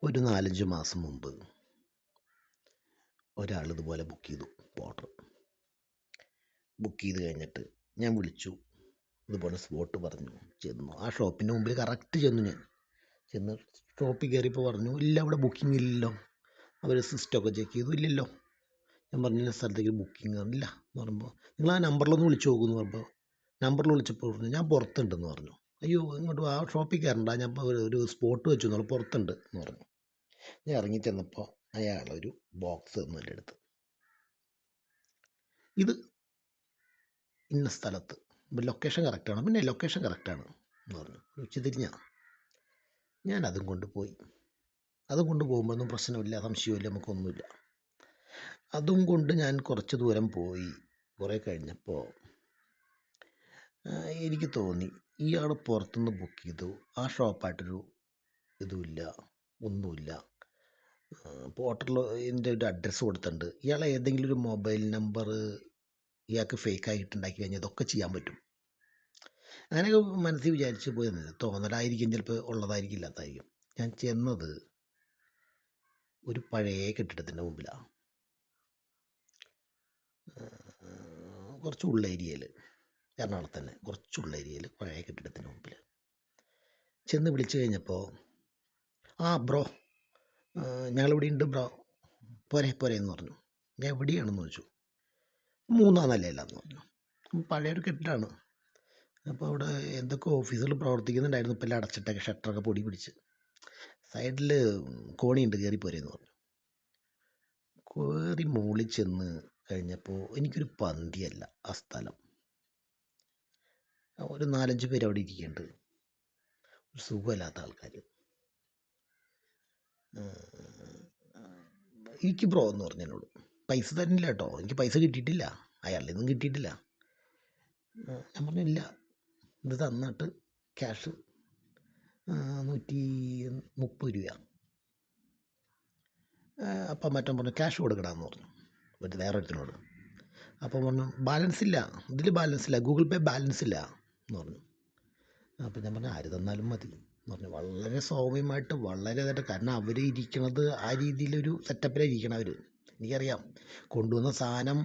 ഒരു 4-5 മാസം മുമ്പ് ഒരാൾ ഇതുപോലെ ബുക്ക് ചെയ്തു ഓർഡർ. ബുക്ക് ചെയ്ത് കഴിഞ്ഞിട്ട് ഞാൻ വിളിച്ചു, ഇതുപോലെ സ്പോട്ട് പറഞ്ഞു. ചെന്നു ആ ഷോപ്പിൻ്റെ മുമ്പിൽ കറക്റ്റ് ചെന്ന് ഷോപ്പിൽ കയറിയപ്പോൾ പറഞ്ഞു, ഇല്ല ഇവിടെ ബുക്കിംഗ് ഇല്ലല്ലോ. അവർ സിസ്റ്റമൊക്കെ ചെക്ക് ചെയ്തു, ഇല്ലല്ലോ. ഞാൻ പറഞ്ഞ സ്ഥലത്തേക്ക് ബുക്കിംഗ് ഇല്ല എന്ന് പറയുമ്പോൾ, നിങ്ങൾ ആ നമ്പറിലൊന്ന് വിളിച്ച് നോക്കുമെന്ന് പറയുമ്പോൾ, നമ്പറിൽ വിളിച്ചപ്പോൾ പറഞ്ഞു ഞാൻ പുറത്തുണ്ടെന്ന് പറഞ്ഞു. അയ്യോ ഇങ്ങോട്ട് ആ ഷോപ്പിൽ കയറണ്ട, ഞാൻ ഇപ്പോൾ ഒരു സ്പോട്ട് വെച്ചു എന്നുള്ള പുറത്തുണ്ട് എന്ന് പറഞ്ഞു. ഞാൻ ഇറങ്ങി ചെന്നപ്പോൾ അയാളൊരു ബോക്സ് തന്നു എൻ്റെ അടുത്ത്. ഇത് ഇന്ന സ്ഥലത്ത്, ലൊക്കേഷൻ കറക്റ്റാണ്, പിന്നെ ലൊക്കേഷൻ കറക്റ്റാണ് എന്ന് പറഞ്ഞു. ഉച്ചതിരിഞ്ഞാണ്. ഞാൻ അതും കൊണ്ടുപോയി. അതും കൊണ്ട് പോകുമ്പോഴൊന്നും പ്രശ്നമില്ല, സംശയമില്ല, നമുക്കൊന്നുമില്ല. അതും കൊണ്ട് ഞാൻ കുറച്ച് ദൂരം പോയി. കുറേ കഴിഞ്ഞപ്പോൾ എനിക്ക് തോന്നി, ഇയാൾ പുറത്തുനിന്ന് ബുക്ക് ചെയ്തു, ആ ഷോപ്പായിട്ടൊരു ഇതുമില്ല, ഒന്നുമില്ല. പോർട്ടലിൽ ഇതിൻ്റെ ഒരു അഡ്രസ്സ് കൊടുത്തിട്ടുണ്ട്. ഇയാളെ ഏതെങ്കിലും ഒരു മൊബൈൽ നമ്പർ ഇയാൾക്ക് ഫേക്കായിട്ട് ഉണ്ടാക്കി കഴിഞ്ഞാൽ ഇതൊക്കെ ചെയ്യാൻ പറ്റും. അങ്ങനെയൊക്കെ മനസ്സിൽ വിചാരിച്ച് പോയി. തോന്നലായിരിക്കും, ചിലപ്പോൾ ഉള്ളതായിരിക്കും, ഇല്ലാത്തതായിരിക്കും. ഞാൻ ചെന്നത് ഒരു പഴയ കെട്ടിടത്തിൻ്റെ മുമ്പിലാണ്, കുറച്ച് ഉള്ള ഏരിയയിൽ, എറണാകുളത്ത് തന്നെ കുറച്ചുള്ള ഏരിയയിൽ പഴയ കെട്ടിടത്തിന് മുമ്പിൽ ചെന്ന് വിളിച്ചു കഴിഞ്ഞപ്പോൾ, ആ ബ്രോ ഞങ്ങളിവിടെ ഉണ്ട് ബ്രോ, പോരെ എന്ന് പറഞ്ഞു. ഞാൻ എവിടെയാണെന്ന് ചോദിച്ചു. 3-ാം നിലയിലാണെന്ന് പറഞ്ഞു. പഴയൊരു കെട്ടിടമാണ്. അപ്പോൾ അവിടെ എന്തൊക്കെ ഓഫീസുകൾ പ്രവർത്തിക്കുന്നുണ്ടായിരുന്നു, ഇപ്പോൾ എല്ലാം അടച്ചിട്ടൊക്കെ, ഷട്ടറൊക്കെ പൊടി പിടിച്ച്. സൈഡിൽ കോണിയുണ്ട്, കയറിപ്പോരെന്ന് പറഞ്ഞു. കയറി മുകളിൽ ചെന്ന് കഴിഞ്ഞപ്പോൾ എനിക്കൊരു പന്തിയല്ല ആ സ്ഥലം. ഒരു 4-5 പേര് അവിടെ ഇരിക്കുന്നുണ്ട്, ഒരു സുഖമില്ലാത്ത ആൾക്കാർ. എനിക്ക് ബ്രോ എന്ന് പറഞ്ഞു എന്നോട്. പൈസ തരുന്നില്ല കേട്ടോ, എനിക്ക് പൈസ കിട്ടിയിട്ടില്ല, അയാളുടെ നിന്നും കിട്ടിയിട്ടില്ല. ഞാൻ പറഞ്ഞില്ല, ഇത് തന്നിട്ട് ക്യാഷ് 130 രൂപ. അപ്പം മറ്റൻ പറഞ്ഞു ക്യാഷ് കൊടുക്കണമെന്ന് പറഞ്ഞു, മറ്റേ വേറൊരുത്തിനോട്. അപ്പം പറഞ്ഞു ബാലൻസ് ഇല്ല, ഇതിൽ ബാലൻസ് ഇല്ല, ഗൂഗിൾ പേ ബാലൻസ് ഇല്ല എന്ന് പറഞ്ഞു. അപ്പം ഞാൻ പറഞ്ഞു ആര് തന്നാലും മതി എന്ന് പറഞ്ഞു. വളരെ സൗമ്യമായിട്ട്, വളരെ ഇതായിട്ട്. കാരണം അവർ ഇരിക്കണത് ആ രീതിയിലൊരു സെറ്റപ്പിലാണ് ഇരിക്കണം അവർ. എനിക്കറിയാം കൊണ്ടുവന്ന സാധനം,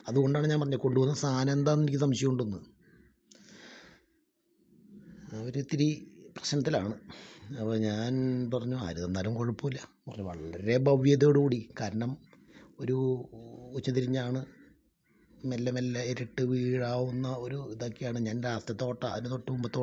അതുകൊണ്ടാണ് ഞാൻ പറഞ്ഞത് കൊണ്ടുവന്ന സാധനം എന്താണെന്ന് എനിക്ക് സംശയമുണ്ടെന്ന്. അവരിത്തിരി പ്രശ്നത്തിലാണ്. അപ്പോൾ ഞാൻ പറഞ്ഞു ആര് തന്നാലും കുഴപ്പമില്ല പറഞ്ഞു, വളരെ ഭവ്യതയോടുകൂടി. കാരണം ഒരു ഉച്ചതിരിഞ്ഞാണ്, മെല്ലെ മെല്ലെ ഇരുട്ട് വീഴാവുന്ന ഒരു ഇതൊക്കെയാണ്. ഞാൻ രാത്രിത്തോട്ടം, അതിന് തൊട്ട് മുമ്പത്തോട്ട്